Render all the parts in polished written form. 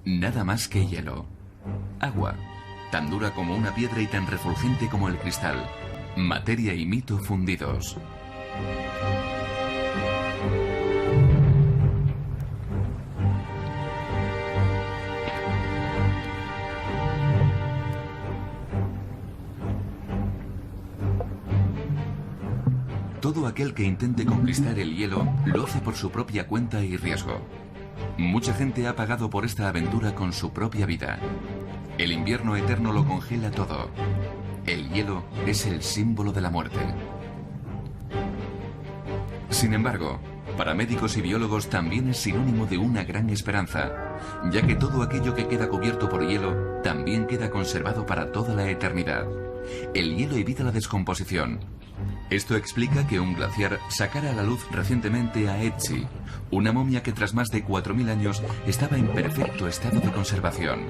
nada más que hielo. Agua, tan dura como una piedra y tan refulgente como el cristal. Materia y mito fundidos. Todo aquel que intente conquistar el hielo lo hace por su propia cuenta y riesgo. Mucha gente ha pagado por esta aventura con su propia vida. El invierno eterno lo congela todo. El hielo es el símbolo de la muerte. Sin embargo, para médicos y biólogos también es sinónimo de una gran esperanza, ya que todo aquello que queda cubierto por hielo también queda conservado para toda la eternidad. El hielo evita la descomposición. Esto explica que un glaciar sacara a la luz recientemente a Ötzi, una momia que tras más de 4000 años estaba en perfecto estado de conservación.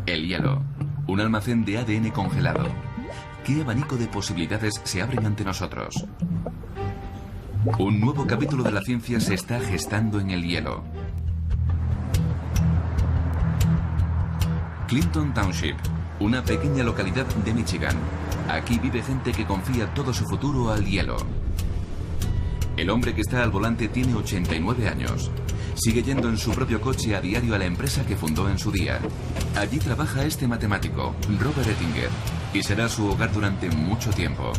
El hielo, un almacén de ADN congelado. ¿Qué abanico de posibilidades se abren ante nosotros? Un nuevo capítulo de la ciencia se está gestando en el hielo. Clinton Township, una pequeña localidad de Michigan. Aquí vive gente que confía todo su futuro al hielo. El hombre que está al volante tiene 89 años. Sigue yendo en su propio coche a diario a la empresa que fundó en su día. Allí trabaja este matemático, Robert Ettinger, y será su hogar durante mucho tiempo.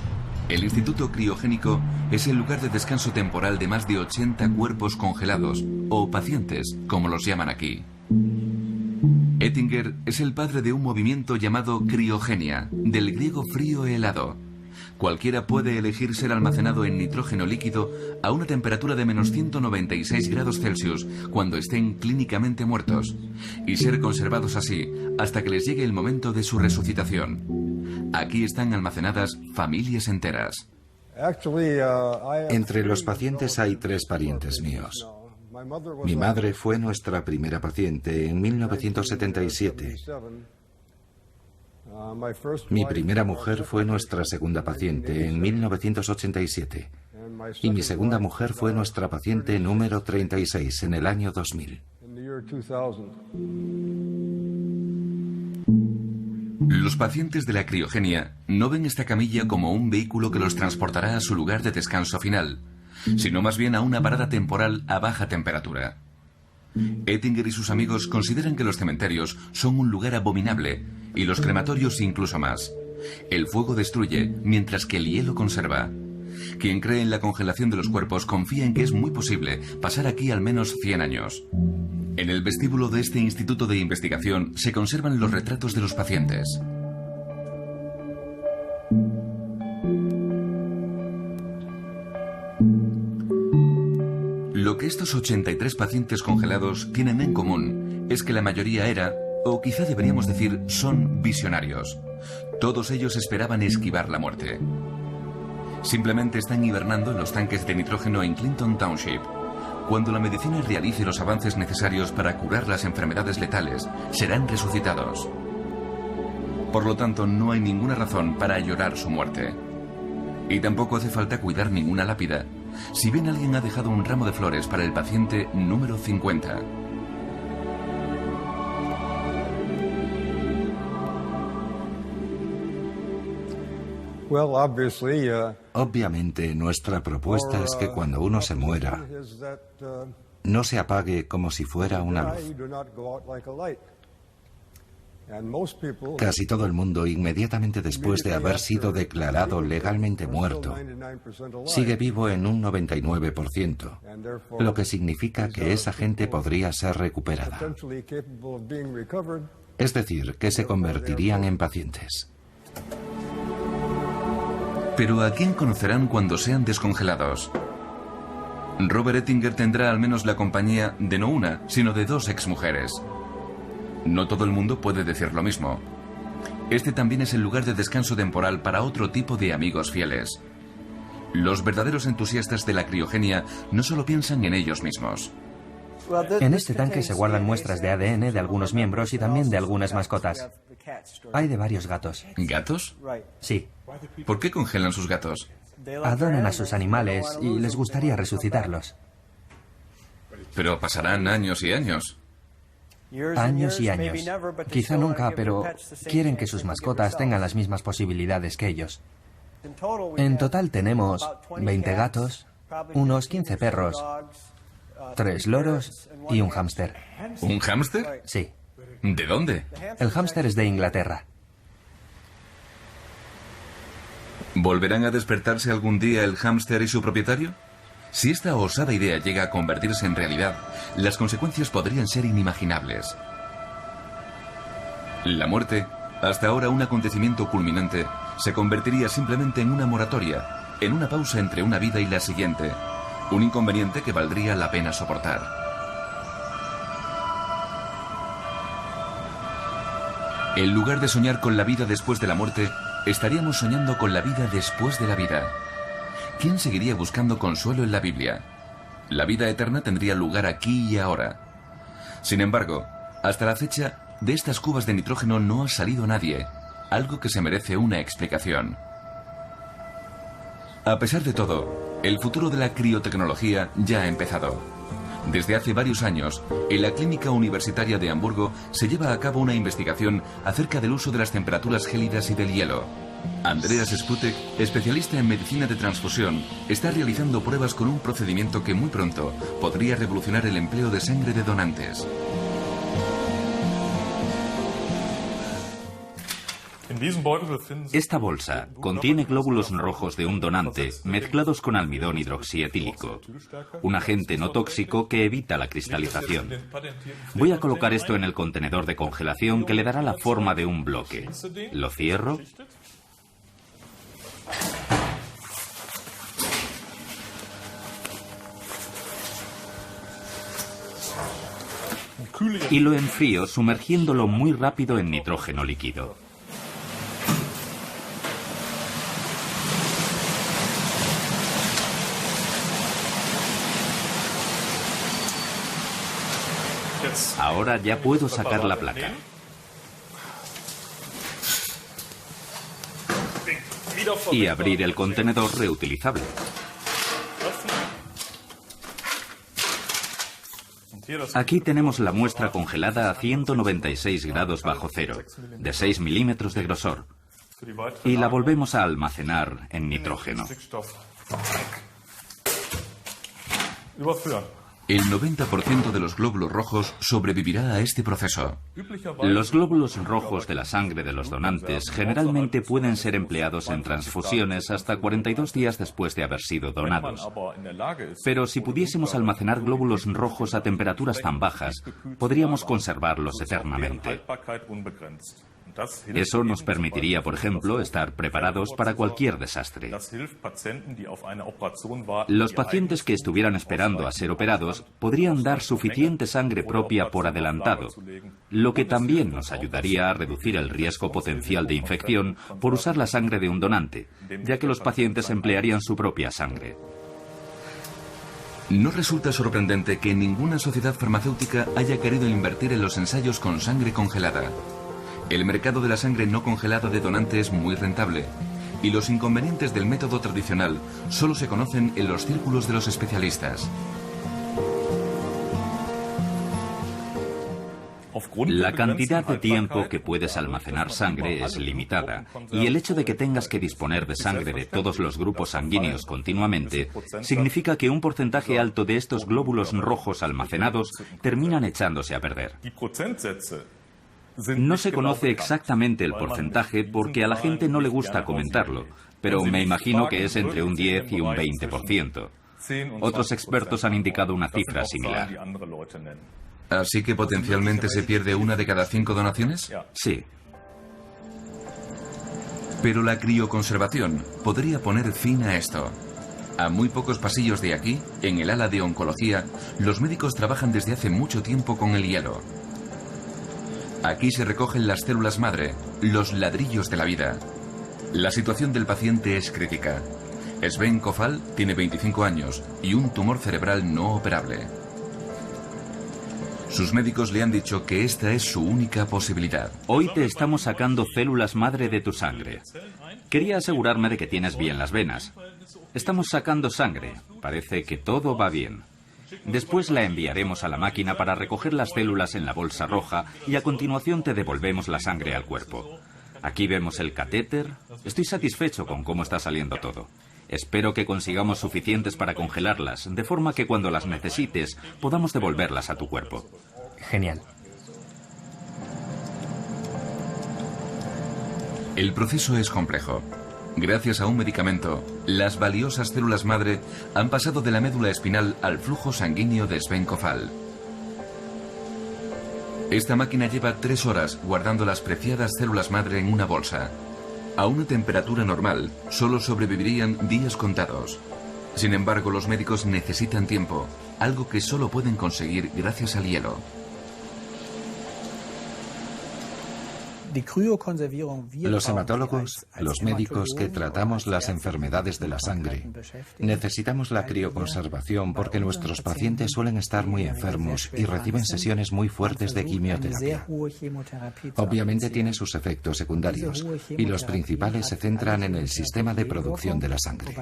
El Instituto Criogénico es el lugar de descanso temporal de más de 80 cuerpos congelados, o pacientes, como los llaman aquí. Ettinger es el padre de un movimiento llamado criogenia, del griego frío e helado. Cualquiera puede elegir ser almacenado en nitrógeno líquido a una temperatura de menos 196 grados Celsius cuando estén clínicamente muertos, y ser conservados así hasta que les llegue el momento de su resucitación. Aquí están almacenadas familias enteras. Entre los pacientes hay 3 parientes míos. Mi madre fue nuestra primera paciente en 1977. Mi primera mujer fue nuestra segunda paciente en 1987. Y mi segunda mujer fue nuestra paciente número 36 en el año 2000. Los pacientes de la criogenia no ven esta camilla como un vehículo que los transportará a su lugar de descanso final, sino más bien a una parada temporal a baja temperatura. Ettinger y sus amigos consideran que los cementerios son un lugar abominable y los crematorios incluso más. El fuego destruye, mientras que el hielo conserva. Quien cree en la congelación de los cuerpos confía en que es muy posible pasar aquí al menos 100 años. En el vestíbulo de este instituto de investigación se conservan los retratos de los pacientes. Lo que estos 83 pacientes congelados tienen en común es que la mayoría era, o quizá deberíamos decir, son visionarios. Todos ellos esperaban esquivar la muerte. Simplemente están hibernando en los tanques de nitrógeno en Clinton Township. Cuando la medicina realice los avances necesarios para curar las enfermedades letales, serán resucitados. Por lo tanto, no hay ninguna razón para llorar su muerte. Y tampoco hace falta cuidar ninguna lápida. Si bien alguien ha dejado un ramo de flores para el paciente número 50. Obviamente, nuestra propuesta es que cuando uno se muera, no se apague como si fuera una luz. Casi todo el mundo, inmediatamente después de haber sido declarado legalmente muerto, sigue vivo en un 99%, lo que significa que esa gente podría ser recuperada. Es decir, que se convertirían en pacientes. Pero ¿a quién conocerán cuando sean descongelados? Robert Ettinger tendrá al menos la compañía de no una, sino de 2 exmujeres. No todo el mundo puede decir lo mismo. Este también es el lugar de descanso temporal para otro tipo de amigos fieles. Los verdaderos entusiastas de la criogenia no solo piensan en ellos mismos. En este tanque se guardan muestras de ADN de algunos miembros y también de algunas mascotas. Hay de varios gatos. ¿Gatos? Sí. ¿Por qué congelan sus gatos? Adoran a sus animales y les gustaría resucitarlos. Pero pasarán años y años. Años y años. Quizá nunca, pero quieren que sus mascotas tengan las mismas posibilidades que ellos. En total tenemos 20 gatos, unos 15 perros, 3 loros y un hámster. ¿Un hámster? Sí. ¿De dónde? El hámster es de Inglaterra. ¿Volverán a despertarse algún día el hámster y su propietario? Si esta osada idea llega a convertirse en realidad, las consecuencias podrían ser inimaginables. La muerte, hasta ahora un acontecimiento culminante, se convertiría simplemente en una moratoria, en una pausa entre una vida y la siguiente, un inconveniente que valdría la pena soportar. En lugar de soñar con la vida después de la muerte, estaríamos soñando con la vida después de la vida. ¿Quién seguiría buscando consuelo en la Biblia? La vida eterna tendría lugar aquí y ahora. Sin embargo, hasta la fecha, de estas cubas de nitrógeno no ha salido nadie, algo que se merece una explicación. A pesar de todo, el futuro de la criotecnología ya ha empezado. Desde hace varios años, en la Clínica Universitaria de Hamburgo se lleva a cabo una investigación acerca del uso de las temperaturas gélidas y del hielo. Andreas Sputek, especialista en medicina de transfusión, está realizando pruebas con un procedimiento que muy pronto podría revolucionar el empleo de sangre de donantes. Esta bolsa contiene glóbulos rojos de un donante mezclados con almidón hidroxietílico, un agente no tóxico que evita la cristalización. Voy a colocar esto en el contenedor de congelación que le dará la forma de un bloque. Lo cierro. Y lo enfrío sumergiéndolo muy rápido en nitrógeno líquido. Ahora ya puedo sacar la placa. Y abrir el contenedor reutilizable. Aquí tenemos la muestra congelada a 196 grados bajo cero, de 6 milímetros de grosor. Y la volvemos a almacenar en nitrógeno. El 90% de los glóbulos rojos sobrevivirá a este proceso. Los glóbulos rojos de la sangre de los donantes generalmente pueden ser empleados en transfusiones hasta 42 días después de haber sido donados. Pero si pudiésemos almacenar glóbulos rojos a temperaturas tan bajas, podríamos conservarlos eternamente. Eso nos permitiría, por ejemplo, estar preparados para cualquier desastre. Los pacientes que estuvieran esperando a ser operados podrían dar suficiente sangre propia por adelantado, lo que también nos ayudaría a reducir el riesgo potencial de infección por usar la sangre de un donante, ya que los pacientes emplearían su propia sangre. No resulta sorprendente que ninguna sociedad farmacéutica haya querido invertir en los ensayos con sangre congelada. El mercado de la sangre no congelada de donante es muy rentable, y los inconvenientes del método tradicional solo se conocen en los círculos de los especialistas. La cantidad de tiempo que puedes almacenar sangre es limitada, y el hecho de que tengas que disponer de sangre de todos los grupos sanguíneos continuamente significa que un porcentaje alto de estos glóbulos rojos almacenados terminan echándose a perder. No se conoce exactamente el porcentaje porque a la gente no le gusta comentarlo, pero me imagino que es entre un 10 y un 20%. Otros expertos han indicado una cifra similar. ¿Así que potencialmente se pierde una de cada 5 donaciones? Sí. Pero la crioconservación podría poner fin a esto. A muy pocos pasillos de aquí, en el ala de oncología, los médicos trabajan desde hace mucho tiempo con el hielo. Aquí se recogen las células madre, los ladrillos de la vida. La situación del paciente es crítica. Sven Kofal tiene 25 años y un tumor cerebral no operable. Sus médicos le han dicho que esta es su única posibilidad. Hoy te estamos sacando células madre de tu sangre. Quería asegurarme de que tienes bien las venas. Estamos sacando sangre. Parece que todo va bien. Después la enviaremos a la máquina para recoger las células en la bolsa roja y a continuación te devolvemos la sangre al cuerpo. Aquí vemos el catéter. Estoy satisfecho con cómo está saliendo todo. Espero que consigamos suficientes para congelarlas, de forma que cuando las necesites podamos devolverlas a tu cuerpo. Genial. El proceso es complejo. Gracias a un medicamento, las valiosas células madre han pasado de la médula espinal al flujo sanguíneo de Sven Kofal. Esta máquina lleva 3 horas guardando las preciadas células madre en una bolsa. A una temperatura normal, solo sobrevivirían días contados. Sin embargo, los médicos necesitan tiempo, algo que solo pueden conseguir gracias al hielo. Los hematólogos, los médicos que tratamos las enfermedades de la sangre, necesitamos la crioconservación porque nuestros pacientes suelen estar muy enfermos y reciben sesiones muy fuertes de quimioterapia. Obviamente tiene sus efectos secundarios y los principales se centran en el sistema de producción de la sangre.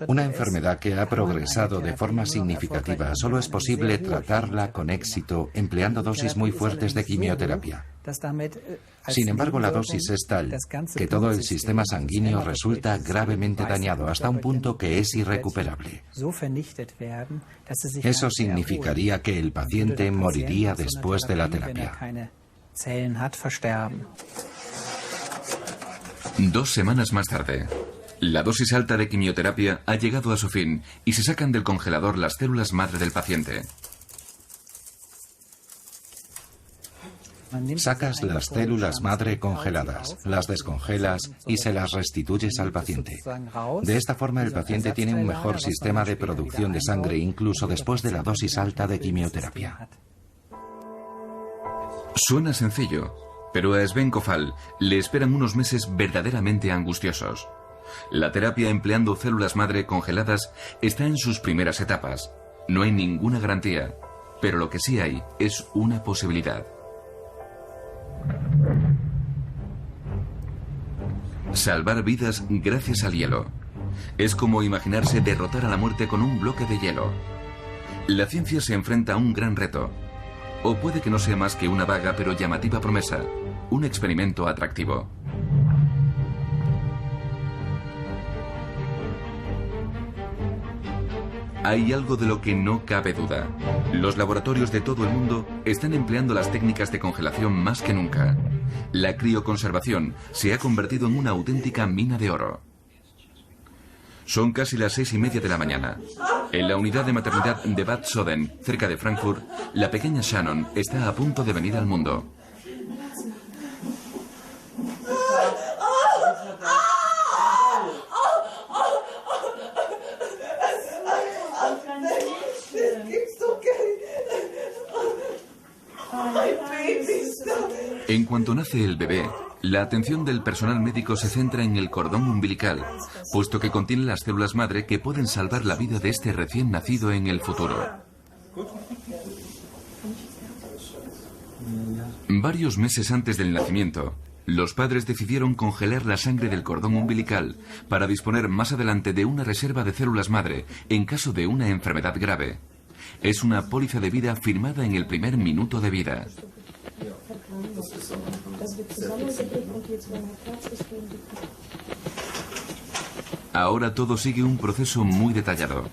Una enfermedad que ha progresado de forma significativa solo es posible tratarla con éxito empleando dosis muy fuertes de quimioterapia. Sin embargo, la dosis es tal que todo el sistema sanguíneo resulta gravemente dañado hasta un punto que es irrecuperable. Eso significaría que el paciente moriría después de la terapia. 2 semanas más tarde, la dosis alta de quimioterapia ha llegado a su fin y se sacan del congelador las células madre del paciente. Sacas las células madre congeladas, las descongelas y se las restituyes al paciente. De esta forma el paciente tiene un mejor sistema de producción de sangre incluso después de la dosis alta de quimioterapia. Suena sencillo, pero a Sven Kofal le esperan unos meses verdaderamente angustiosos. La terapia empleando células madre congeladas está en sus primeras etapas. No hay ninguna garantía, pero lo que sí hay es una posibilidad. Salvar vidas gracias al hielo. Es como imaginarse derrotar a la muerte con un bloque de hielo. La ciencia se enfrenta a un gran reto. O puede que no sea más que una vaga pero llamativa promesa, un experimento atractivo. Hay algo de lo que no cabe duda. Los laboratorios de todo el mundo están empleando las técnicas de congelación más que nunca. La crioconservación se ha convertido en una auténtica mina de oro. Son casi las 6:30 de la mañana. En la unidad de maternidad de Bad Soden, cerca de Frankfurt, la pequeña Shannon está a punto de venir al mundo. En cuanto nace el bebé, la atención del personal médico se centra en el cordón umbilical, puesto que contiene las células madre que pueden salvar la vida de este recién nacido en el futuro. Varios meses antes del nacimiento, los padres decidieron congelar la sangre del cordón umbilical para disponer más adelante de una reserva de células madre en caso de una enfermedad grave. Es una póliza de vida firmada en el primer minuto de vida. Ahora todo sigue un proceso muy detallado.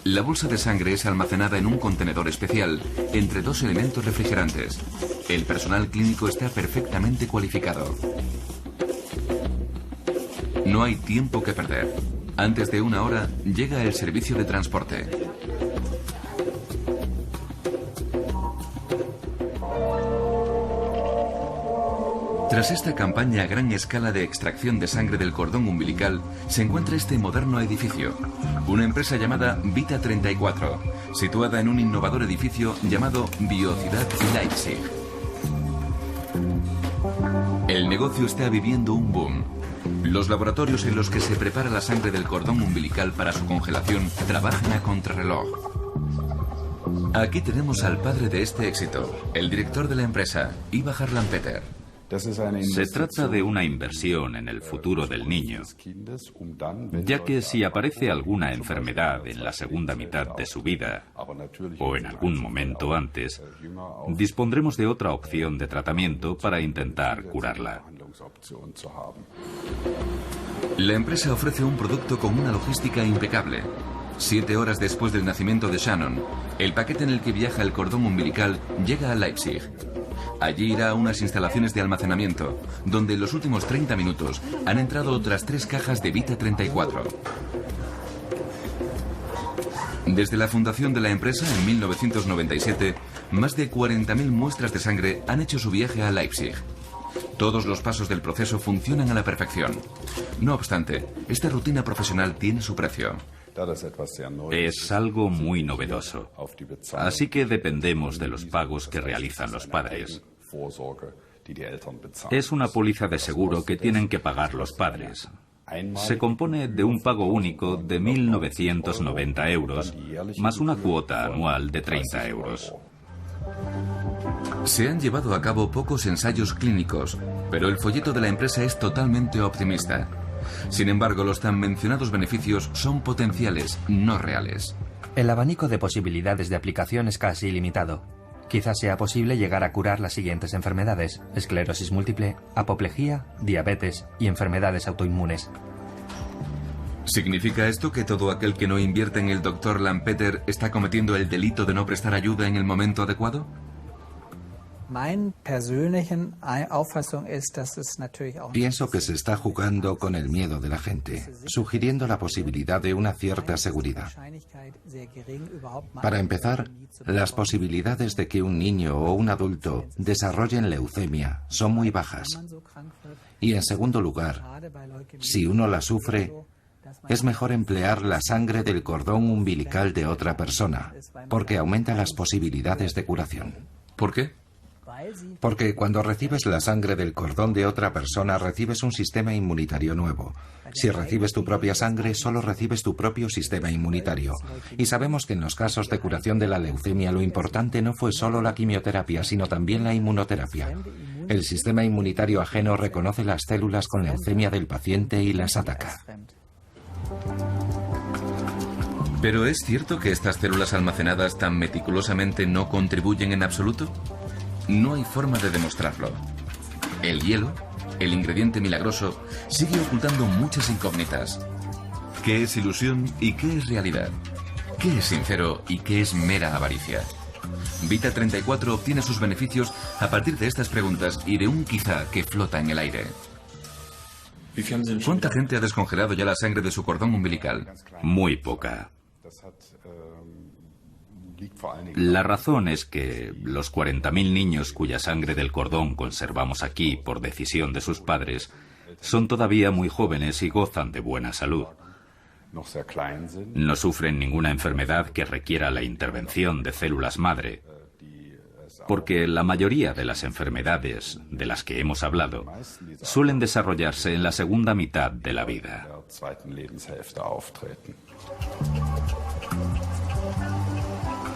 La bolsa de sangre es almacenada en un contenedor especial entre 2 elementos refrigerantes. El personal clínico está perfectamente cualificado. No hay tiempo que perder. Antes de 1 hora llega el servicio de transporte. Tras esta campaña a gran escala de extracción de sangre del cordón umbilical, se encuentra este moderno edificio, una empresa llamada Vita 34, situada en un innovador edificio llamado Biociudad Leipzig. El negocio está viviendo un boom. Los laboratorios en los que se prepara la sangre del cordón umbilical para su congelación trabajan a contrarreloj. Aquí tenemos al padre de este éxito, el director de la empresa, Ivar Harlan Peter. Se trata de una inversión en el futuro del niño, ya que si aparece alguna enfermedad en la segunda mitad de su vida, o en algún momento antes, dispondremos de otra opción de tratamiento para intentar curarla. La empresa ofrece un producto con una logística impecable. 7 horas después del nacimiento de Shannon, el paquete en el que viaja el cordón umbilical llega a Leipzig. Allí irá a unas instalaciones de almacenamiento, donde en los últimos 30 minutos han entrado otras 3 cajas de Vita 34. Desde la fundación de la empresa en 1997, más de 40.000 muestras de sangre han hecho su viaje a Leipzig. Todos los pasos del proceso funcionan a la perfección. No obstante, esta rutina profesional tiene su precio. Es algo muy novedoso, así que dependemos de los pagos que realizan los padres. Es una póliza de seguro que tienen que pagar los padres. Se compone de un pago único de 1.990 euros, más una cuota anual de 30 euros. Se han llevado a cabo pocos ensayos clínicos, pero el folleto de la empresa es totalmente optimista. Sin embargo, los tan mencionados beneficios son potenciales, no reales. El abanico de posibilidades de aplicación es casi ilimitado. Quizás sea posible llegar a curar las siguientes enfermedades: esclerosis múltiple, apoplejía, diabetes y enfermedades autoinmunes. ¿Significa esto que todo aquel que no invierte en el Dr. Lampeter está cometiendo el delito de no prestar ayuda en el momento adecuado? Pienso que se está jugando con el miedo de la gente, sugiriendo la posibilidad de una cierta seguridad. Para empezar, las posibilidades de que un niño o un adulto desarrollen leucemia son muy bajas. Y en segundo lugar, si uno la sufre, es mejor emplear la sangre del cordón umbilical de otra persona, porque aumenta las posibilidades de curación. ¿Por qué? Porque cuando recibes la sangre del cordón de otra persona, recibes un sistema inmunitario nuevo. Si recibes tu propia sangre, solo recibes tu propio sistema inmunitario. Y sabemos que en los casos de curación de la leucemia, lo importante no fue solo la quimioterapia, sino también la inmunoterapia. El sistema inmunitario ajeno reconoce las células con leucemia del paciente y las ataca. ¿Pero es cierto que estas células almacenadas tan meticulosamente no contribuyen en absoluto? No hay forma de demostrarlo. El hielo, el ingrediente milagroso, sigue ocultando muchas incógnitas. ¿Qué es ilusión y qué es realidad? ¿Qué es sincero y qué es mera avaricia? Vita 34 obtiene sus beneficios a partir de estas preguntas y de un quizá que flota en el aire. ¿Cuánta gente ha descongelado ya la sangre de su cordón umbilical? Muy poca. La razón es que los 40.000 niños cuya sangre del cordón conservamos aquí por decisión de sus padres son todavía muy jóvenes y gozan de buena salud. No sufren ninguna enfermedad que requiera la intervención de células madre, porque la mayoría de las enfermedades de las que hemos hablado suelen desarrollarse en la segunda mitad de la vida.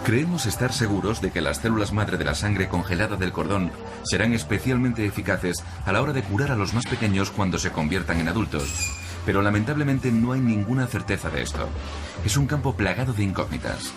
Creemos estar seguros de que las células madre de la sangre congelada del cordón serán especialmente eficaces a la hora de curar a los más pequeños cuando se conviertan en adultos. Pero lamentablemente no hay ninguna certeza de esto. Es un campo plagado de incógnitas.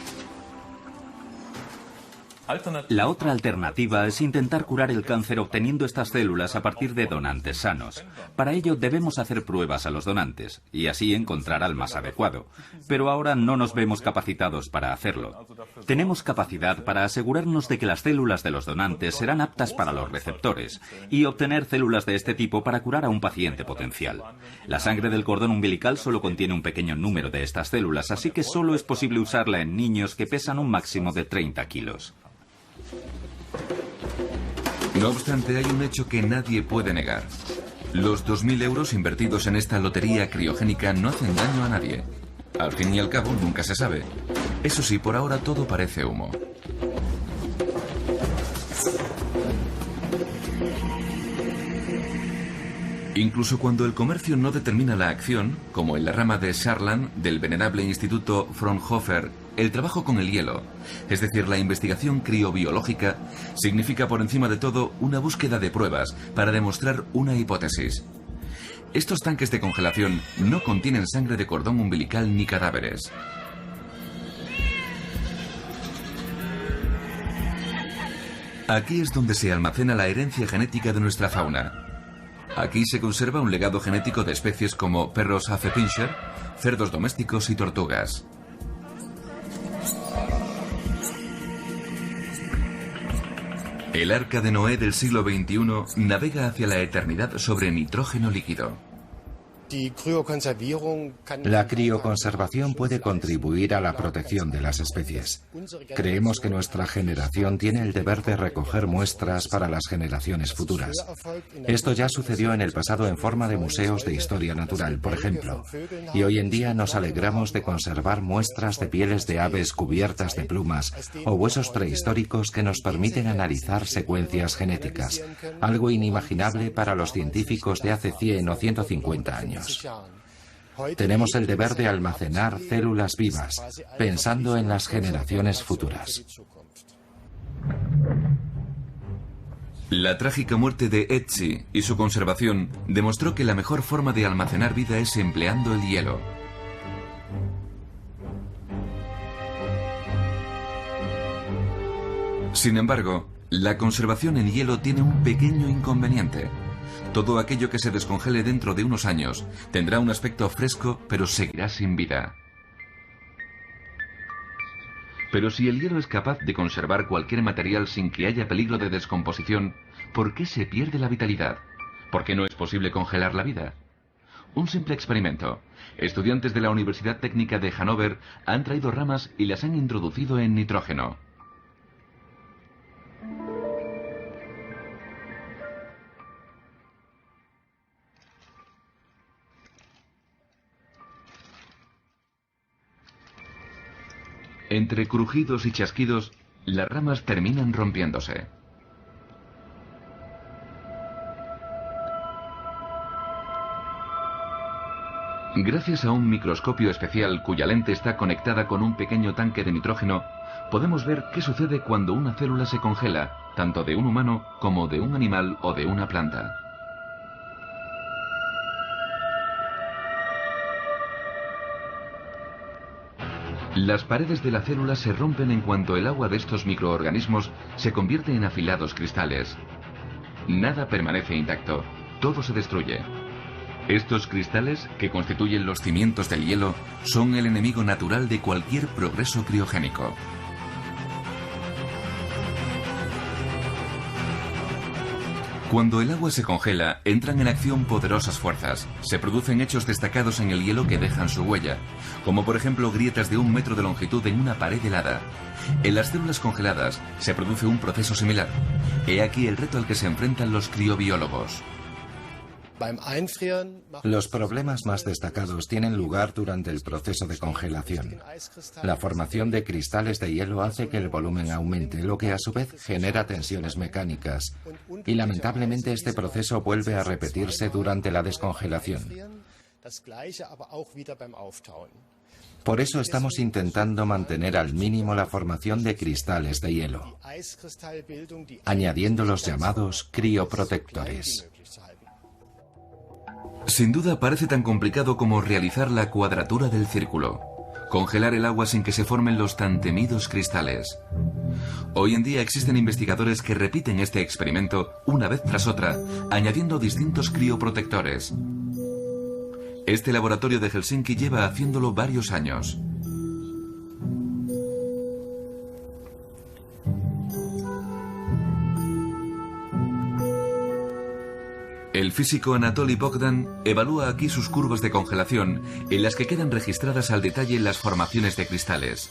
La otra alternativa es intentar curar el cáncer obteniendo estas células a partir de donantes sanos. Para ello debemos hacer pruebas a los donantes y así encontrar al más adecuado. Pero ahora no nos vemos capacitados para hacerlo. Tenemos capacidad para asegurarnos de que las células de los donantes serán aptas para los receptores y obtener células de este tipo para curar a un paciente potencial. La sangre del cordón umbilical solo contiene un pequeño número de estas células, así que solo es posible usarla en niños que pesan un máximo de 30 kilos. No obstante, hay un hecho que nadie puede negar. Los 2.000 euros invertidos en esta lotería criogénica no hacen daño a nadie. Al fin y al cabo, nunca se sabe. Eso sí, por ahora todo parece humo. Incluso cuando el comercio no determina la acción, como en la rama de Saarland del venerable Instituto Fraunhofer el trabajo con el hielo, es decir, la investigación criobiológica, significa por encima de todo una búsqueda de pruebas para demostrar una hipótesis. Estos tanques de congelación no contienen sangre de cordón umbilical ni cadáveres. Aquí es donde se almacena la herencia genética de nuestra fauna. Aquí se conserva un legado genético de especies como perros Hafenpincher, cerdos domésticos y tortugas. El arca de Noé del siglo XXI navega hacia la eternidad sobre nitrógeno líquido. La crioconservación puede contribuir a la protección de las especies. Creemos que nuestra generación tiene el deber de recoger muestras para las generaciones futuras. Esto ya sucedió en el pasado en forma de museos de historia natural, por ejemplo. Y hoy en día nos alegramos de conservar muestras de pieles de aves cubiertas de plumas o huesos prehistóricos que nos permiten analizar secuencias genéticas, algo inimaginable para los científicos de hace 100 o 150 años. Tenemos el deber de almacenar células vivas, pensando en las generaciones futuras. La trágica muerte de Ötzi y su conservación demostró que la mejor forma de almacenar vida es empleando el hielo. Sin embargo, la conservación en hielo tiene un pequeño inconveniente. Todo aquello que se descongele dentro de unos años tendrá un aspecto fresco, pero seguirá sin vida. Pero si el hielo es capaz de conservar cualquier material sin que haya peligro de descomposición, ¿por qué se pierde la vitalidad? ¿Por qué no es posible congelar la vida? Un simple experimento. Estudiantes de la Universidad Técnica de Hannover han traído ramas y las han introducido en nitrógeno. Entre crujidos y chasquidos, las ramas terminan rompiéndose. Gracias a un microscopio especial cuya lente está conectada con un pequeño tanque de nitrógeno, podemos ver qué sucede cuando una célula se congela, tanto de un humano como de un animal o de una planta. Las paredes de la célula se rompen en cuanto el agua de estos microorganismos se convierte en afilados cristales. Nada permanece intacto, todo se destruye. Estos cristales, que constituyen los cimientos del hielo, son el enemigo natural de cualquier progreso criogénico. Cuando el agua se congela, entran en acción poderosas fuerzas. Se producen hechos destacados en el hielo que dejan su huella, como por ejemplo grietas de 1 metro de longitud en una pared helada. En las células congeladas se produce un proceso similar. He aquí el reto al que se enfrentan los criobiólogos. Los problemas más destacados tienen lugar durante el proceso de congelación. La formación de cristales de hielo hace que el volumen aumente, lo que a su vez genera tensiones mecánicas. Y lamentablemente este proceso vuelve a repetirse durante la descongelación. Por eso estamos intentando mantener al mínimo la formación de cristales de hielo, añadiendo los llamados crioprotectores. Sin duda parece tan complicado como realizar la cuadratura del círculo, congelar el agua sin que se formen los tan temidos cristales. Hoy en día existen investigadores que repiten este experimento una vez tras otra, añadiendo distintos crioprotectores. Este laboratorio de Helsinki lleva haciéndolo varios años. El físico Anatoly Bogdan evalúa aquí sus curvas de congelación, en las que quedan registradas al detalle las formaciones de cristales.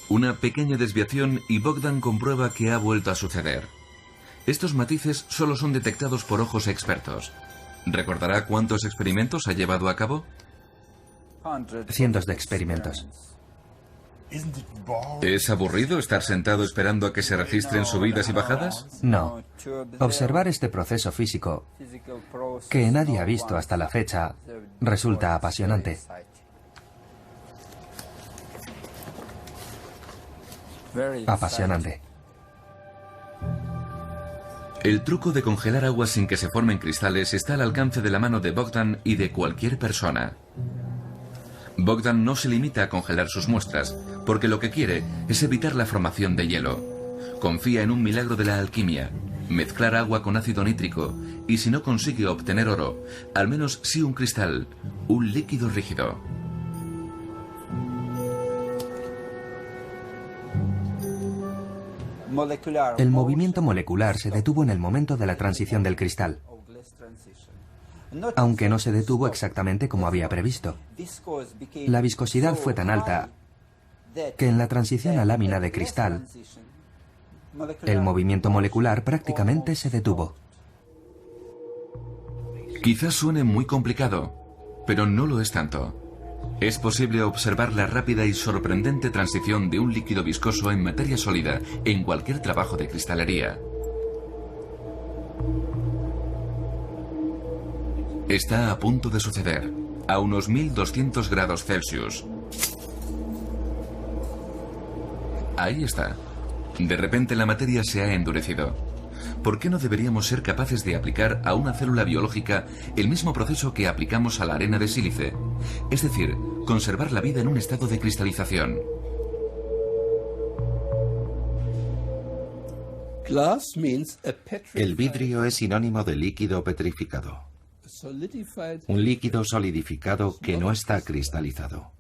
Una pequeña desviación y Bogdan comprueba que ha vuelto a suceder. Estos matices solo son detectados por ojos expertos. ¿Recordará cuántos experimentos ha llevado a cabo? Cientos de experimentos. ¿Es aburrido estar sentado esperando a que se registren subidas y bajadas? No. Observar este proceso físico, que nadie ha visto hasta la fecha, resulta apasionante. Apasionante. El truco de congelar agua sin que se formen cristales está al alcance de la mano de Bogdan y de cualquier persona. Bogdan no se limita a congelar sus muestras, porque lo que quiere es evitar la formación de hielo. Confía en un milagro de la alquimia, mezclar agua con ácido nítrico, y si no consigue obtener oro, al menos sí un cristal, un líquido rígido. El movimiento molecular se detuvo en el momento de la transición del cristal, aunque no se detuvo exactamente como había previsto. La viscosidad fue tan alta que en la transición a lámina de cristal, el movimiento molecular prácticamente se detuvo. Quizás suene muy complicado, pero no lo es tanto. Es posible observar la rápida y sorprendente transición de un líquido viscoso en materia sólida en cualquier trabajo de cristalería. Está a punto de suceder, a unos 1200 grados Celsius. Ahí está. De repente la materia se ha endurecido. ¿Por qué no deberíamos ser capaces de aplicar a una célula biológica el mismo proceso que aplicamos a la arena de sílice? Es decir, conservar la vida en un estado de cristalización. El vidrio es sinónimo de líquido petrificado. Un líquido solidificado que no está cristalizado.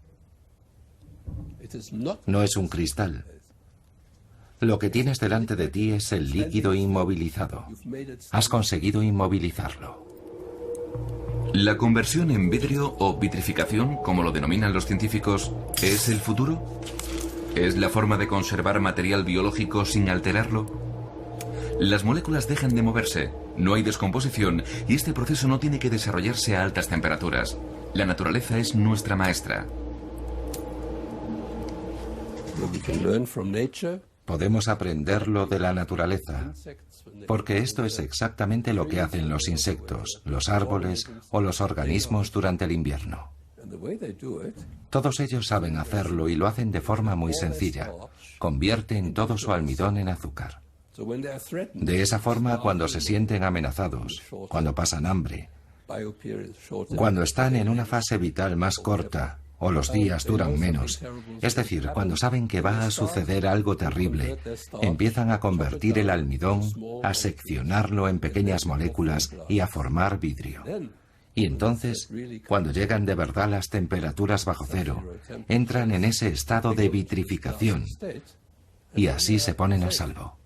No es un cristal. Lo que tienes delante de ti es el líquido inmovilizado. Has conseguido inmovilizarlo. ¿La conversión en vidrio o vitrificación, como lo denominan los científicos, es el futuro? ¿Es la forma de conservar material biológico sin alterarlo? Las moléculas dejan de moverse, no hay descomposición y este proceso no tiene que desarrollarse a altas temperaturas. La naturaleza es nuestra maestra. Podemos aprenderlo de la naturaleza, porque esto es exactamente lo que hacen los insectos, los árboles o los organismos durante el invierno. Todos ellos saben hacerlo y lo hacen de forma muy sencilla. Convierten todo su almidón en azúcar. De esa forma, cuando se sienten amenazados, cuando pasan hambre, cuando están en una fase vital más corta, o los días duran menos, es decir, cuando saben que va a suceder algo terrible, empiezan a convertir el almidón, a seccionarlo en pequeñas moléculas y a formar vidrio. Y entonces, cuando llegan de verdad las temperaturas bajo cero, entran en ese estado de vitrificación y así se ponen a salvo.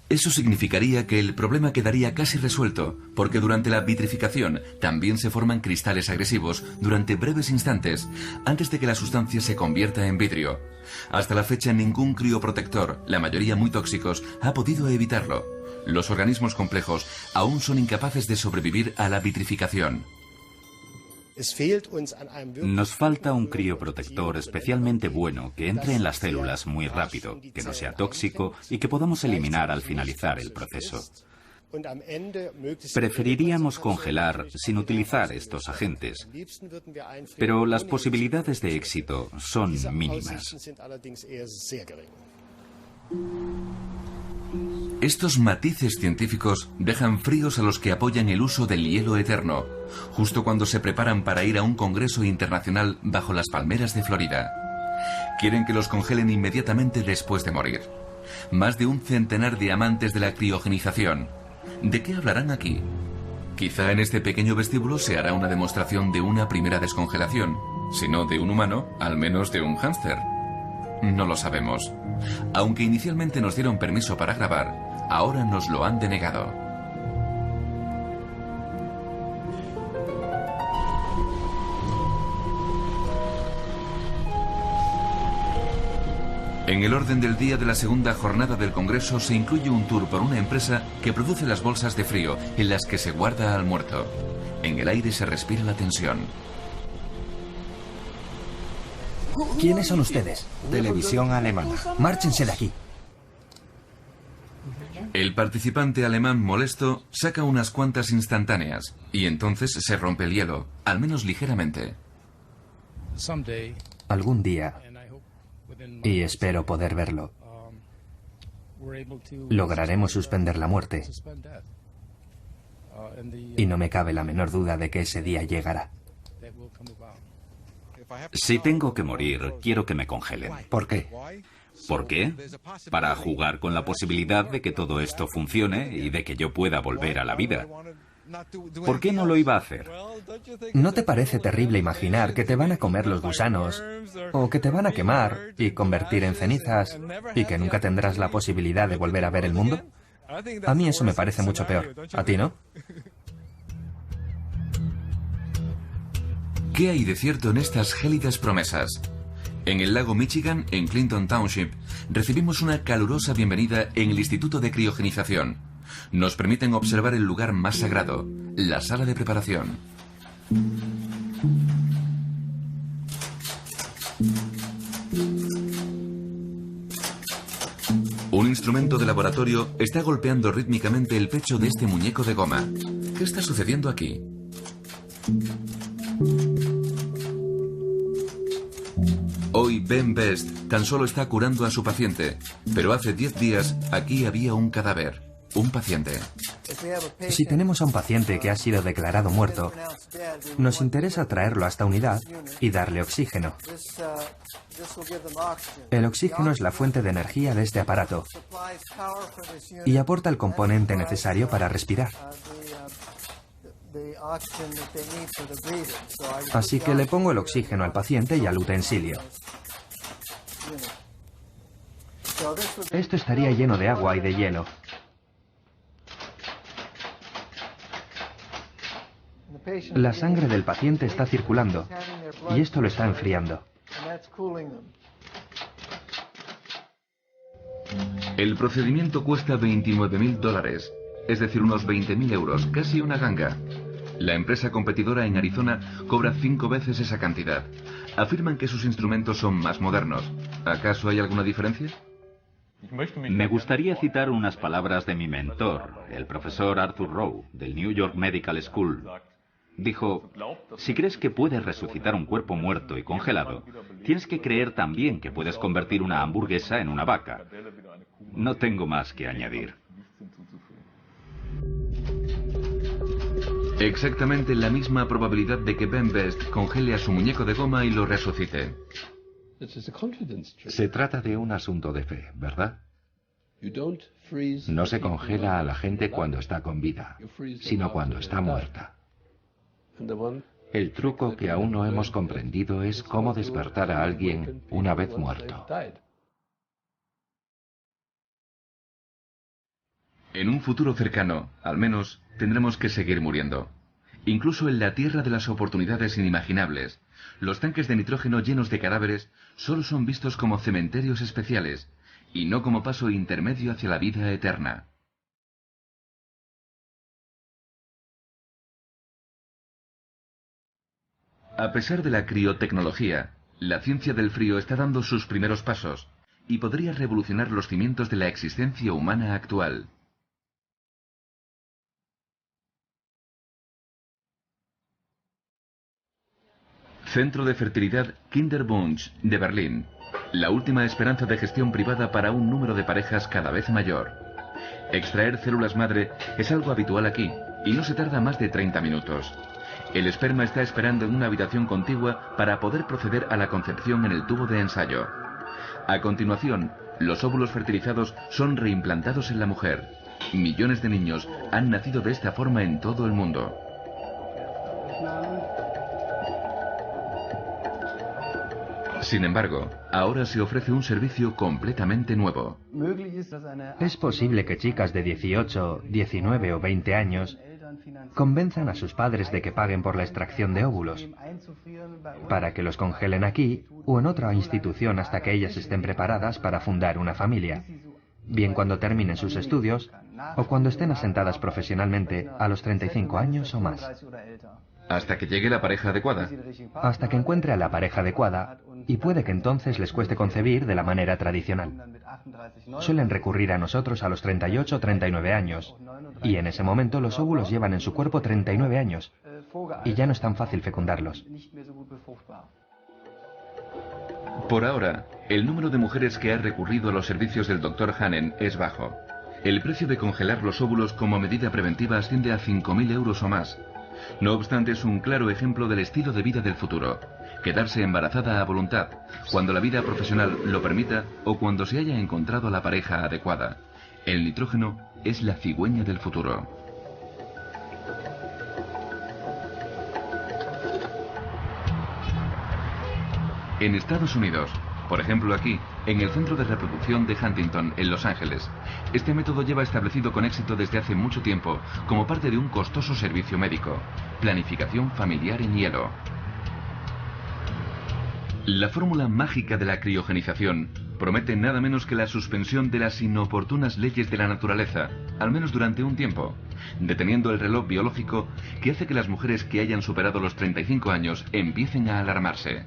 Eso significaría que el problema quedaría casi resuelto, porque durante la vitrificación también se forman cristales agresivos durante breves instantes, antes de que la sustancia se convierta en vidrio. Hasta la fecha ningún crioprotector, la mayoría muy tóxicos, ha podido evitarlo. Los organismos complejos aún son incapaces de sobrevivir a la vitrificación. Nos falta un crioprotector especialmente bueno que entre en las células muy rápido, que no sea tóxico y que podamos eliminar al finalizar el proceso. Preferiríamos congelar sin utilizar estos agentes, pero las posibilidades de éxito son mínimas. Estos matices científicos dejan fríos a los que apoyan el uso del hielo eterno, justo cuando se preparan para ir a un congreso internacional bajo las palmeras de Florida. Quieren que los congelen inmediatamente después de morir. Más de un centenar de amantes de la criogenización. ¿De qué hablarán aquí? Quizá en este pequeño vestíbulo se hará una demostración de una primera descongelación, si no de un humano, al menos de un hámster. No lo sabemos. Aunque inicialmente nos dieron permiso para grabar, ahora nos lo han denegado. En el orden del día de la segunda jornada del Congreso se incluye un tour por una empresa que produce las bolsas de frío en las que se guarda al muerto. En el aire se respira la tensión. ¿Quiénes son ustedes? Televisión alemana. Márchense de aquí. El participante alemán molesto saca unas cuantas instantáneas y entonces se rompe el hielo, al menos ligeramente. Algún día, y espero poder verlo, lograremos suspender la muerte. Y no me cabe la menor duda de que ese día llegará. Si tengo que morir, quiero que me congelen. ¿Por qué? ¿Por qué? Para jugar con la posibilidad de que todo esto funcione y de que yo pueda volver a la vida. ¿Por qué no lo iba a hacer? ¿No te parece terrible imaginar que te van a comer los gusanos o que te van a quemar y convertir en cenizas y que nunca tendrás la posibilidad de volver a ver el mundo? A mí eso me parece mucho peor. ¿A ti no? ¿Qué hay de cierto en estas gélidas promesas? En el lago Michigan, en Clinton Township, recibimos una calurosa bienvenida en el Instituto de Criogenización. Nos permiten observar el lugar más sagrado, la sala de preparación. Un instrumento de laboratorio está golpeando rítmicamente el pecho de este muñeco de goma. ¿Qué está sucediendo aquí? Hoy Ben Best tan solo está curando a su paciente, pero hace 10 días aquí había un cadáver, un paciente. Si tenemos a un paciente que ha sido declarado muerto, nos interesa traerlo a esta unidad y darle oxígeno. El oxígeno es la fuente de energía de este aparato y aporta el componente necesario para respirar. Así que le pongo el oxígeno al paciente y al utensilio. Esto estaría lleno de agua y de hielo. La sangre del paciente está circulando y esto lo está enfriando. El procedimiento cuesta $29.000, es decir, unos 20.000 euros, casi una ganga. La empresa competidora en Arizona cobra 5 veces esa cantidad. Afirman que sus instrumentos son más modernos. ¿Acaso hay alguna diferencia? Me gustaría citar unas palabras de mi mentor, el profesor Arthur Rowe, del New York Medical School. Dijo, si crees que puedes resucitar un cuerpo muerto y congelado, tienes que creer también que puedes convertir una hamburguesa en una vaca. No tengo más que añadir. Exactamente la misma probabilidad de que Ben Best congele a su muñeco de goma y lo resucite. Se trata de un asunto de fe, ¿verdad? No se congela a la gente cuando está con vida, sino cuando está muerta. El truco que aún no hemos comprendido es cómo despertar a alguien una vez muerto. En un futuro cercano, al menos, tendremos que seguir muriendo. Incluso en la tierra de las oportunidades inimaginables, los tanques de nitrógeno llenos de cadáveres solo son vistos como cementerios especiales, y no como paso intermedio hacia la vida eterna. A pesar de la criotecnología, la ciencia del frío está dando sus primeros pasos, y podría revolucionar los cimientos de la existencia humana actual. Centro de Fertilidad Kinderbunsch de Berlín. La última esperanza de gestión privada para un número de parejas cada vez mayor. Extraer células madre es algo habitual aquí y no se tarda más de 30 minutos. El esperma está esperando en una habitación contigua para poder proceder a la concepción en el tubo de ensayo. A continuación, los óvulos fertilizados son reimplantados en la mujer. Millones de niños han nacido de esta forma en todo el mundo. Sin embargo, ahora se ofrece un servicio completamente nuevo. Es posible que chicas de 18, 19 o 20 años convenzan a sus padres de que paguen por la extracción de óvulos, para que los congelen aquí o en otra institución hasta que ellas estén preparadas para fundar una familia, bien cuando terminen sus estudios o cuando estén asentadas profesionalmente a los 35 años o más. Hasta que llegue la pareja adecuada. Hasta que encuentre a la pareja adecuada, y puede que entonces les cueste concebir de la manera tradicional. Suelen recurrir a nosotros a los 38 o 39 años, y en ese momento los óvulos llevan en su cuerpo 39 años, y ya no es tan fácil fecundarlos. Por ahora, el número de mujeres que ha recurrido a los servicios del Dr. Hanen es bajo. El precio de congelar los óvulos como medida preventiva asciende a 5.000 euros o más. No obstante, es un claro ejemplo del estilo de vida del futuro. Quedarse embarazada a voluntad, cuando la vida profesional lo permita o cuando se haya encontrado la pareja adecuada. El nitrógeno es la cigüeña del futuro. En Estados Unidos, por ejemplo aquí, en el Centro de Reproducción de Huntington, en Los Ángeles, este método lleva establecido con éxito desde hace mucho tiempo como parte de un costoso servicio médico, planificación familiar en hielo. La fórmula mágica de la criogenización promete nada menos que la suspensión de las inoportunas leyes de la naturaleza, al menos durante un tiempo, deteniendo el reloj biológico que hace que las mujeres que hayan superado los 35 años empiecen a alarmarse.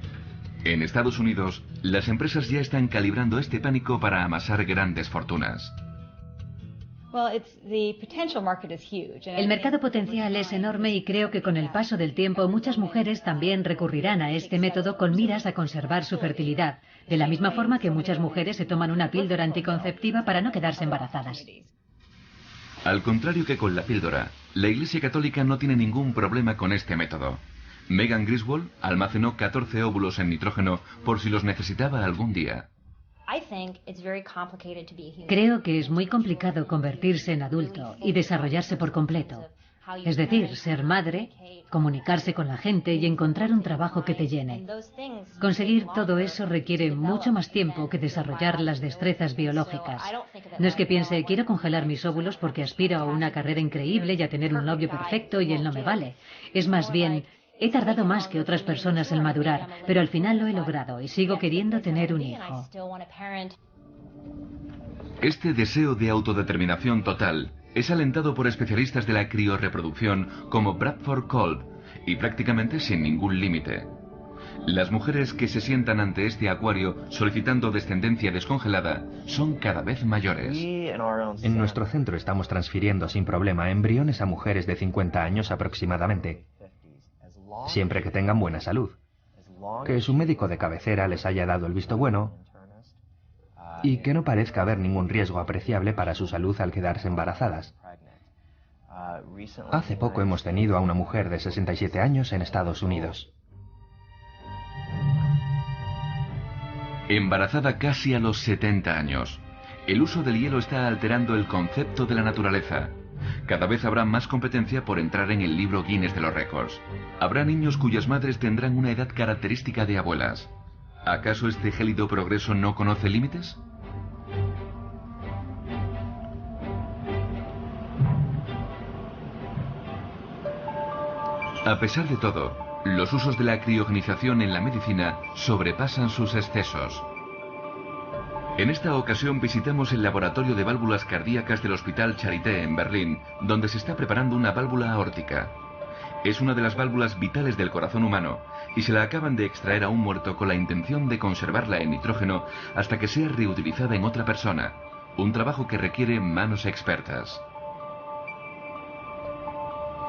En Estados Unidos, las empresas ya están calibrando este pánico para amasar grandes fortunas. El mercado potencial es enorme y creo que con el paso del tiempo muchas mujeres también recurrirán a este método con miras a conservar su fertilidad, de la misma forma que muchas mujeres se toman una píldora anticonceptiva para no quedarse embarazadas. Al contrario que con la píldora, la Iglesia Católica no tiene ningún problema con este método. Megan Griswold almacenó 14 óvulos en nitrógeno por si los necesitaba algún día. Creo que es muy complicado convertirse en adulto y desarrollarse por completo. Es decir, ser madre, comunicarse con la gente y encontrar un trabajo que te llene. Conseguir todo eso requiere mucho más tiempo que desarrollar las destrezas biológicas. No es que piense, quiero congelar mis óvulos porque aspiro a una carrera increíble y a tener un novio perfecto y él no me vale. Es más bien, he tardado más que otras personas en madurar, pero al final lo he logrado y sigo queriendo tener un hijo. Este deseo de autodeterminación total es alentado por especialistas de la criorreproducción como Bradford Kolb y prácticamente sin ningún límite. Las mujeres que se sientan ante este acuario solicitando descendencia descongelada son cada vez mayores. En nuestro centro estamos transfiriendo sin problema embriones a mujeres de 50 años aproximadamente, siempre que tengan buena salud, que su médico de cabecera les haya dado el visto bueno y que no parezca haber ningún riesgo apreciable para su salud al quedarse embarazadas. Hace poco hemos tenido a una mujer de 67 años en Estados Unidos. Embarazada casi a los 70 años. El uso del hielo está alterando el concepto de la naturaleza. Cada vez habrá más competencia por entrar en el libro Guinness de los récords. Habrá niños cuyas madres tendrán una edad característica de abuelas. ¿Acaso este gélido progreso no conoce límites? A pesar de todo, los usos de la criogenización en la medicina sobrepasan sus excesos. En esta ocasión visitamos el laboratorio de válvulas cardíacas del Hospital Charité en Berlín, donde se está preparando una válvula aórtica. Es una de las válvulas vitales del corazón humano y se la acaban de extraer a un muerto con la intención de conservarla en nitrógeno hasta que sea reutilizada en otra persona, un trabajo que requiere manos expertas.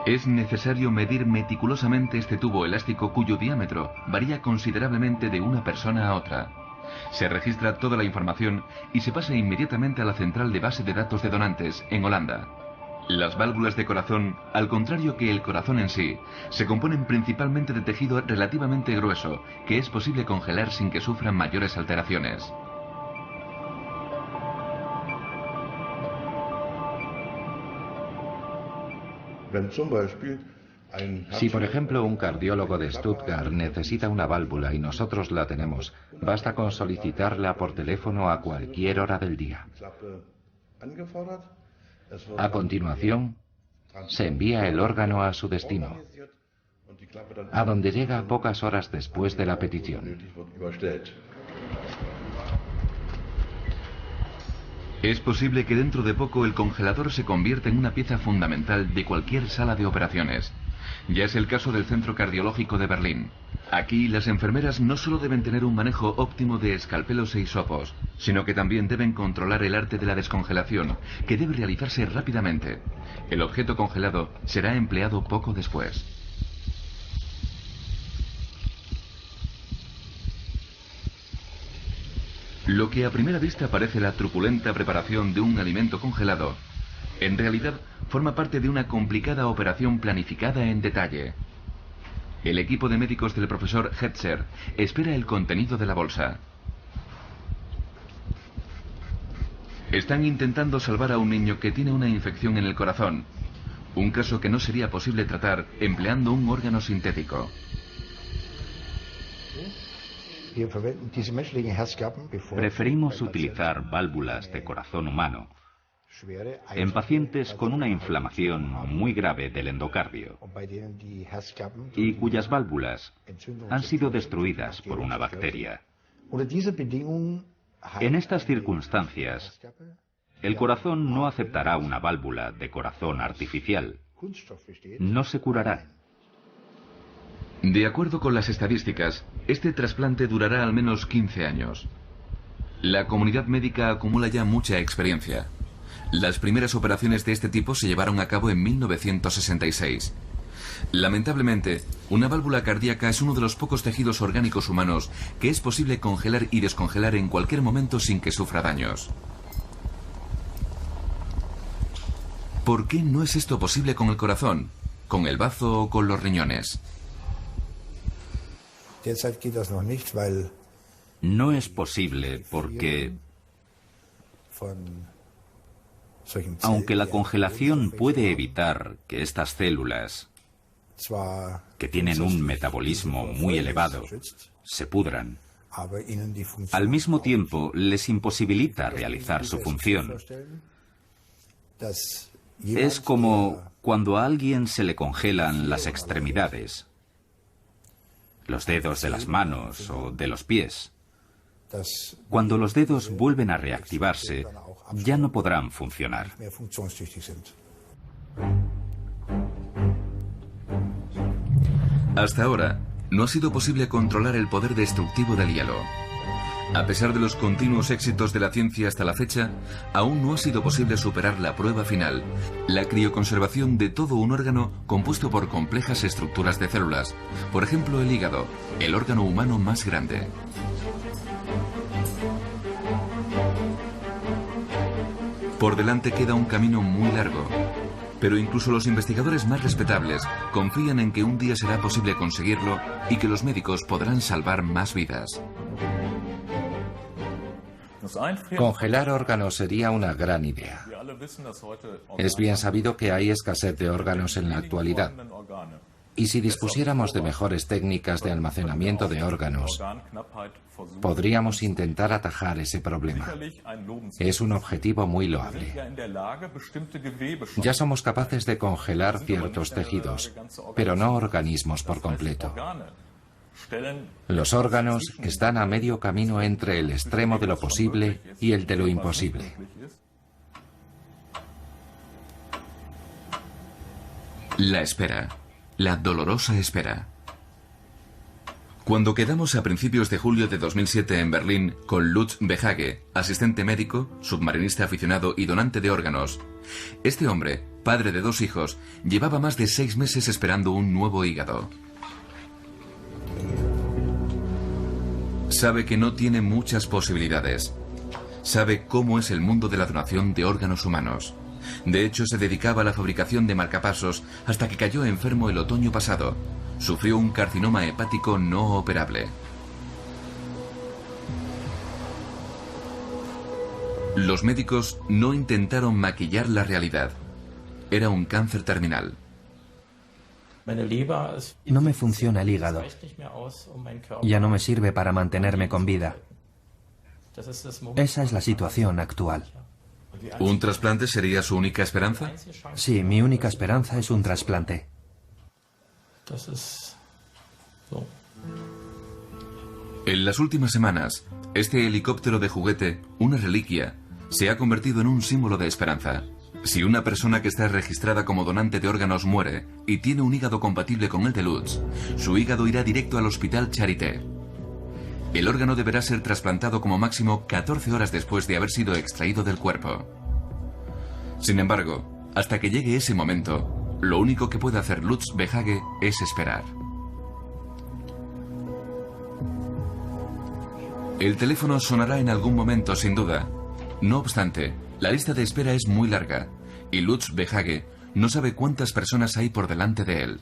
Es necesario medir meticulosamente este tubo elástico cuyo diámetro varía considerablemente de una persona a otra. Se registra toda la información y se pasa inmediatamente a la central de base de datos de donantes en Holanda. Las válvulas de corazón, al contrario que el corazón en sí, se componen principalmente de tejido relativamente grueso, que es posible congelar sin que sufran mayores alteraciones. Si, por ejemplo, un cardiólogo de Stuttgart necesita una válvula y nosotros la tenemos, basta con solicitarla por teléfono a cualquier hora del día. A continuación, se envía el órgano a su destino, a donde llega pocas horas después de la petición. Es posible que dentro de poco el congelador se convierta en una pieza fundamental de cualquier sala de operaciones. Ya es el caso del Centro Cardiológico de Berlín. Aquí las enfermeras no solo deben tener un manejo óptimo de escalpelos e hisopos, sino que también deben controlar el arte de la descongelación, que debe realizarse rápidamente. El objeto congelado será empleado poco después. Lo que a primera vista parece la truculenta preparación de un alimento congelado, en realidad forma parte de una complicada operación planificada en detalle. El equipo de médicos del profesor Hetzer espera el contenido de la bolsa. Están intentando salvar a un niño que tiene una infección en el corazón, un caso que no sería posible tratar empleando un órgano sintético. Preferimos utilizar válvulas de corazón humano en pacientes con una inflamación muy grave del endocardio y cuyas válvulas han sido destruidas por una bacteria. En estas circunstancias, el corazón no aceptará una válvula de corazón artificial. No se curará. De acuerdo con las estadísticas, este trasplante durará al menos 15 años. La comunidad médica acumula ya mucha experiencia. Las primeras operaciones de este tipo se llevaron a cabo en 1966. Lamentablemente, una válvula cardíaca es uno de los pocos tejidos orgánicos humanos que es posible congelar y descongelar en cualquier momento sin que sufra daños. ¿Por qué no es esto posible con el corazón, con el bazo o con los riñones? No es posible porque, aunque la congelación puede evitar que estas células, que tienen un metabolismo muy elevado, se pudran, al mismo tiempo les imposibilita realizar su función. Es como cuando a alguien se le congelan las extremidades, los dedos de las manos o de los pies. Cuando los dedos vuelven a reactivarse, ya no podrán funcionar. Hasta ahora, no ha sido posible controlar el poder destructivo del hielo. A pesar de los continuos éxitos de la ciencia hasta la fecha, aún no ha sido posible superar la prueba final, la crioconservación de todo un órgano compuesto por complejas estructuras de células, por ejemplo el hígado, el órgano humano más grande. Por delante queda un camino muy largo, pero incluso los investigadores más respetables confían en que un día será posible conseguirlo y que los médicos podrán salvar más vidas. Congelar órganos sería una gran idea. Es bien sabido que hay escasez de órganos en la actualidad. Y si dispusiéramos de mejores técnicas de almacenamiento de órganos, podríamos intentar atajar ese problema. Es un objetivo muy loable. Ya somos capaces de congelar ciertos tejidos, pero no organismos por completo. Los órganos están a medio camino entre el extremo de lo posible y el de lo imposible. La espera. La dolorosa espera. Cuando quedamos a principios de julio de 2007 en Berlín con Lutz Behage, asistente médico, submarinista aficionado y donante de órganos, este hombre, padre de 2 hijos, llevaba más de 6 meses esperando un nuevo hígado. Sabe que no tiene muchas posibilidades. Sabe cómo es el mundo de la donación de órganos humanos. De hecho, se dedicaba a la fabricación de marcapasos hasta que cayó enfermo el otoño pasado. Sufrió un carcinoma hepático no operable. Los médicos no intentaron maquillar la realidad. Era un cáncer terminal. No me funciona el hígado. Ya no me sirve para mantenerme con vida. Esa es la situación actual. ¿Un trasplante sería su única esperanza? Sí, mi única esperanza es un trasplante. En las últimas semanas, este helicóptero de juguete, una reliquia, se ha convertido en un símbolo de esperanza. Si una persona que está registrada como donante de órganos muere y tiene un hígado compatible con el de Lutz, su hígado irá directo al Hospital Charité. El órgano deberá ser trasplantado como máximo 14 horas después de haber sido extraído del cuerpo. Sin embargo, hasta que llegue ese momento, lo único que puede hacer Lutz Behage es esperar. El teléfono sonará en algún momento, sin duda. No obstante, la lista de espera es muy larga y Lutz Behage no sabe cuántas personas hay por delante de él.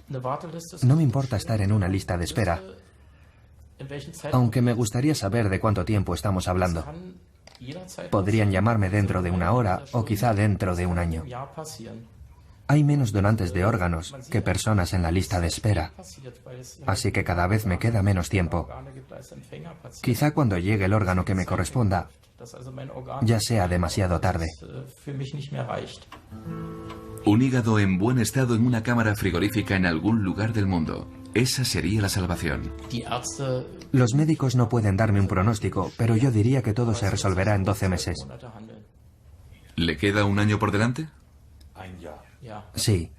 No me importa estar en una lista de espera, aunque me gustaría saber de cuánto tiempo estamos hablando. Podrían llamarme dentro de una hora o quizá dentro de un año. Hay menos donantes de órganos que personas en la lista de espera, así que cada vez me queda menos tiempo. Quizá cuando llegue el órgano que me corresponda, ya sea demasiado tarde. Un hígado en buen estado en una cámara frigorífica en algún lugar del mundo. Esa sería la salvación. Los médicos no pueden darme un pronóstico, pero yo diría que todo se resolverá en 12 meses. ¿Le queda un año por delante? Sí.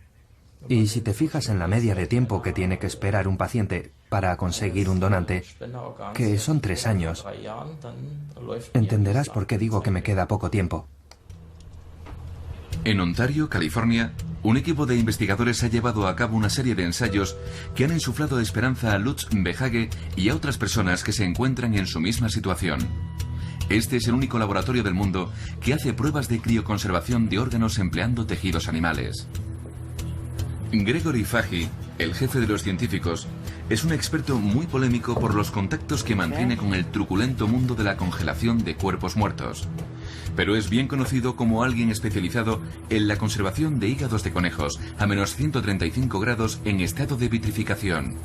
Y si te fijas en la media de tiempo que tiene que esperar un paciente para conseguir un donante, que son 3 años, entenderás por qué digo que me queda poco tiempo. En Ontario, California, un equipo de investigadores ha llevado a cabo una serie de ensayos que han insuflado esperanza a Lutz Behage y a otras personas que se encuentran en su misma situación. Este es el único laboratorio del mundo que hace pruebas de crioconservación de órganos empleando tejidos animales. Gregory Fagi, el jefe de los científicos, es un experto muy polémico por los contactos que mantiene con el truculento mundo de la congelación de cuerpos muertos. Pero es bien conocido como alguien especializado en la conservación de hígados de conejos a menos 135 grados en estado de vitrificación.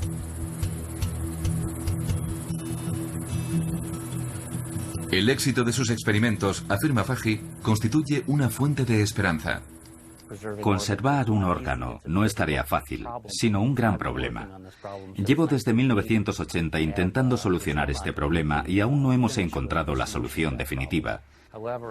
El éxito de sus experimentos, afirma Fagi, constituye una fuente de esperanza. Conservar un órgano no es tarea fácil, sino un gran problema. Llevo desde 1980 intentando solucionar este problema y aún no hemos encontrado la solución definitiva.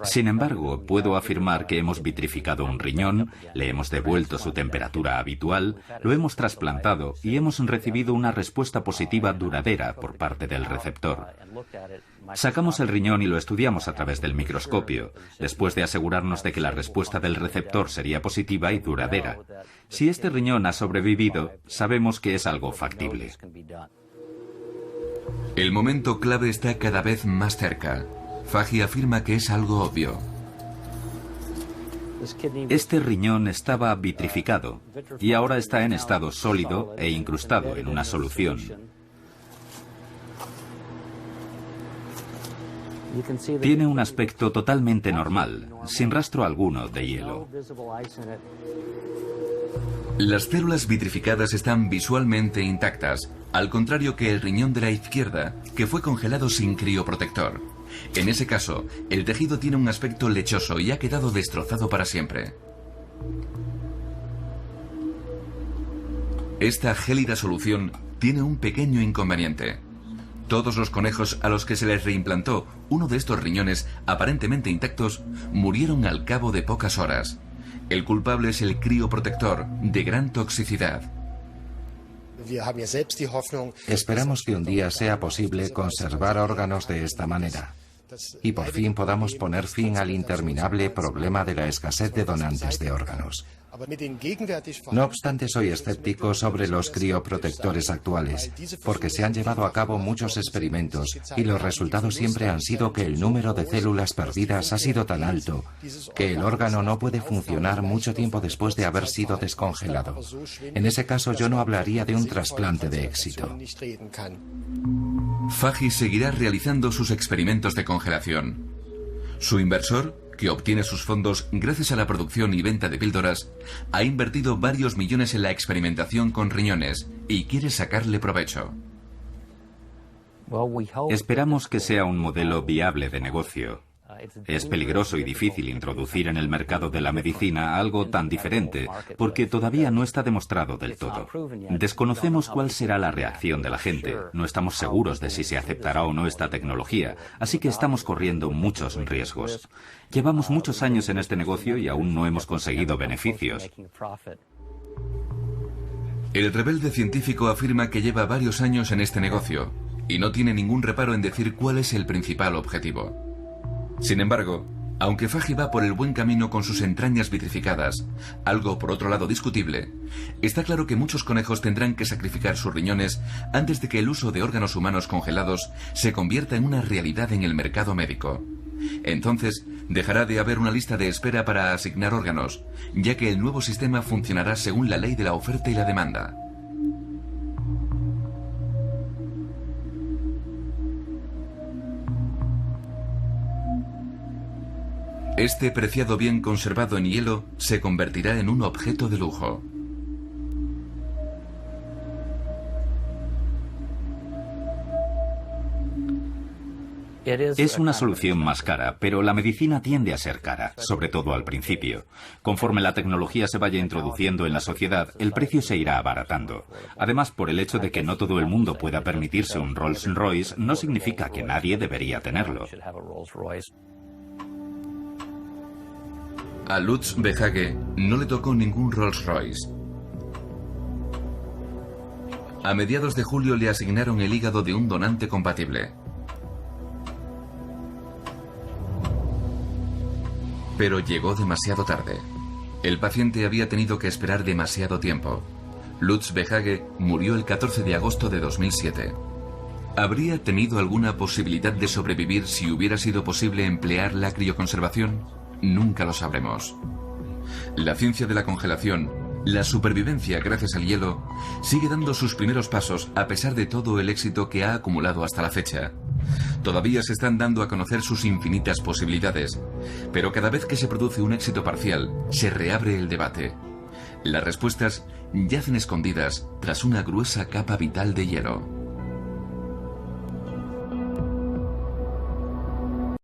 Sin embargo, puedo afirmar que hemos vitrificado un riñón, le hemos devuelto su temperatura habitual, lo hemos trasplantado y hemos recibido una respuesta positiva duradera por parte del receptor. Sacamos el riñón y lo estudiamos a través del microscopio, después de asegurarnos de que la respuesta del receptor sería positiva y duradera. Si este riñón ha sobrevivido, sabemos que es algo factible. El momento clave está cada vez más cerca. Fagi afirma que es algo obvio. Este riñón estaba vitrificado y ahora está en estado sólido e incrustado en una solución. Tiene un aspecto totalmente normal, sin rastro alguno de hielo. Las células vitrificadas están visualmente intactas, al contrario que el riñón de la izquierda, que fue congelado sin crioprotector. En ese caso, el tejido tiene un aspecto lechoso y ha quedado destrozado para siempre. Esta gélida solución tiene un pequeño inconveniente. Todos los conejos a los que se les reimplantó uno de estos riñones aparentemente intactos murieron al cabo de pocas horas. El culpable es el crioprotector, de gran toxicidad. Esperamos que un día sea posible conservar órganos de esta manera y por fin podamos poner fin al interminable problema de la escasez de donantes de órganos. No obstante, soy escéptico sobre los crioprotectores actuales, porque se han llevado a cabo muchos experimentos y los resultados siempre han sido que el número de células perdidas ha sido tan alto que el órgano no puede funcionar mucho tiempo después de haber sido descongelado. En ese caso, yo no hablaría de un trasplante de éxito. Fagi seguirá realizando sus experimentos de congelación. Su inversor, que obtiene sus fondos gracias a la producción y venta de píldoras, ha invertido varios millones en la experimentación con riñones y quiere sacarle provecho. Esperamos que sea un modelo viable de negocio. Es peligroso y difícil introducir en el mercado de la medicina algo tan diferente, porque todavía no está demostrado del todo. Desconocemos cuál será la reacción de la gente, no estamos seguros de si se aceptará o no esta tecnología, así que estamos corriendo muchos riesgos. Llevamos muchos años en este negocio y aún no hemos conseguido beneficios. El rebelde científico afirma que lleva varios años en este negocio y no tiene ningún reparo en decir cuál es el principal objetivo. Sin embargo, Aunque Faggi va por el buen camino con sus entrañas vitrificadas, algo por otro lado discutible, está claro que muchos conejos tendrán que sacrificar sus riñones antes de que el uso de órganos humanos congelados se convierta en una realidad en el mercado médico. Entonces, dejará de haber una lista de espera para asignar órganos, ya que el nuevo sistema funcionará según la ley de la oferta y la demanda. Este preciado bien conservado en hielo se convertirá en un objeto de lujo. Es una solución más cara, pero la medicina tiende a ser cara, sobre todo al principio. Conforme la tecnología se vaya introduciendo en la sociedad, el precio se irá abaratando. Además, por el hecho de que no todo el mundo pueda permitirse un Rolls-Royce, no significa que nadie debería tenerlo. A Lutz Behage no le tocó ningún Rolls-Royce. A mediados de julio le asignaron el hígado de un donante compatible. Pero llegó demasiado tarde. El paciente había tenido que esperar demasiado tiempo. Lutz Behage murió el 14 de agosto de 2007. ¿Habría tenido alguna posibilidad de sobrevivir si hubiera sido posible emplear la crioconservación? Nunca lo sabremos. La ciencia de la congelación, la supervivencia gracias al hielo, sigue dando sus primeros pasos a pesar de todo el éxito que ha acumulado hasta la fecha. Todavía se están dando a conocer sus infinitas posibilidades, pero cada vez que se produce un éxito parcial, se reabre el debate. Las respuestas yacen escondidas tras una gruesa capa vital de hielo.